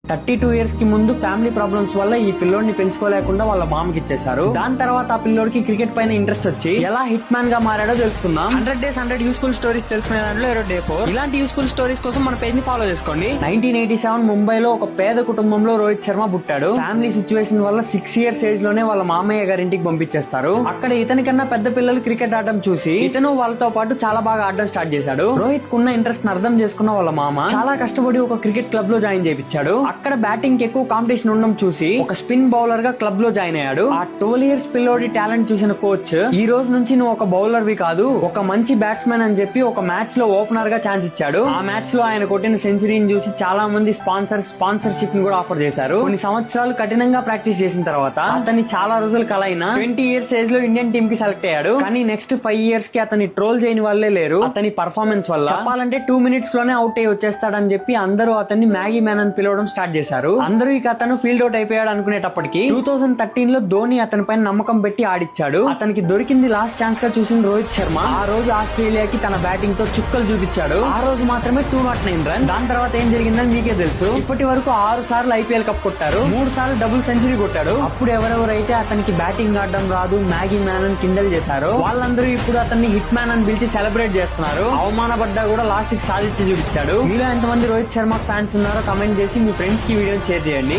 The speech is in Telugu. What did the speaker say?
32 ఇయర్స్ కి ముందు ఫ్యామిలీ ప్రాబ్లమ్స్ వల్ల ఈ పిల్లోడిని పెంచుకోలేకుండా వాళ్ళ మామకి ఇచ్చేశారు. దాని తర్వాత ఆ పిల్లోడికి క్రికెట్ పైన ఇంట్రెస్ట్ వచ్చి ఎలా హిట్ మ్యాన్ గా మారాడో తెలుసుకుందాం. 100 days 100 యూస్ఫుల్ స్టోరీస్ తెలుసుకునే దాంట్లో డే 4. ఇలాంటి యూస్ఫుల్ స్టోరీస్ కోసం మన పేజ్ ని ఫాలో చేసుకోండి. 1987 ముంబైలో ఒక పేద కుటుంబంలో రోహిత్ శర్మ పుట్టాడు. ఫ్యామిలీ సిచ్యువేషన్ వల్ల 6 years ఏజ్ లోనే వాళ్ళ మామయ్య గారింటికి పంపించేస్తారు. అక్కడ ఇతని కన్నా పెద్ద పిల్లలు క్రికెట్ ఆడటం చూసి ఇతను వాళ్ళతో పాటు చాలా బాగా ఆడడం స్టార్ట్ చేశాడు. రోహిత్ కున్న ఇంట్రెస్ట్ ని అర్థం చేసుకున్న వాళ్ళ మామ చాలా కష్టపడి ఒక క్రికెట్ క్లబ్ లో జాయిన్ చేయించాడు. అక్కడ బ్యాటింగ్ ఎక్కువ కాంపిటీషన్ ఉండడం చూసి ఒక స్పిన్ బౌలర్ గా క్లబ్ లో జాయిన్ అయ్యాడు. ఆ 12 years పిల్లోడి టాలెంట్ చూసిన కోచ్ ఈ రోజు నుంచి నువ్వు ఒక బౌలర్ వి కాదు, ఒక మంచి బ్యాట్స్మెన్ అని చెప్పి ఒక మ్యాచ్ లో ఓపెనర్ గా ఛాన్స్ ఇచ్చాడు. ఆ మ్యాచ్ లో ఆయన కొట్టిన సెంచరీని చూసి చాలా మంది స్పాన్సర్షిప్ ని కూడా ఆఫర్ చేశారు. కొన్ని సంవత్సరాలు కఠినంగా ప్రాక్టీస్ చేసిన తర్వాత అతని చాలా రోజులు కలైన 20 years ఏజ్ లో ఇండియన్ టీమ్ కి సెలెక్ట్ అయ్యాడు. కానీ నెక్స్ట్ 5 years కి అతని ట్రోల్ చేయని వాళ్ళే లేరు. అతని పర్ఫార్మెన్స్ వల్ల చెప్పాలంటే 2 minutes లోనే అవుట్ అయ్యి వచ్చేస్తాడని చెప్పి అందరూ అతన్ని మ్యాగీ మ్యాన్ అని పిలవడం స్టార్ట్ చేశారు. అందరూ ఇక అతను ఫీల్డ్ అవుట్ అయిపోయాడు అనుకునేటప్పటికి 2013 లో ధోని అతని పైన నమ్మకం పెట్టి ఆడిచ్చాడు. అతనికి దొరికింది లాస్ట్ ఛాన్స్ గా చూసిన రోహిత్ శర్మ ఆ రోజు ఆస్ట్రేలియాకి తన బ్యాటింగ్ తో చుక్కలు చూపించాడు. ఆ రోజు మాత్రమే 209 రన్స్. దాని తర్వాత ఏం జరిగిందని మీకే తెలుసు. ఇప్పటి వరకు 6 సార్లు IPL కప్ కొట్టారు, 3 సార్లు డబుల్ సెంచరీ కొట్టాడు. అప్పుడు ఎవరెవరైతే అతనికి బ్యాటింగ్ ఆడడం రాదు, మ్యాగీ మ్యాన్ అని కిండల్ చేశారు, వాళ్ళందరూ ఇప్పుడు అతన్ని హిట్ మ్యాన్ అని పిలిచి సెలబ్రేట్ చేస్తున్నారు. అవమానపడ్డా కూడా లాస్ట్ కి సాధించి చూపించాడు. మీలో ఎంతమంది రోహిత్ శర్మ ఫ్యాన్స్ ఉన్నారో కమెంట్ చేసి మీ ఫ్రెండ్స్ కి వీడియో షేర్ చేయండి.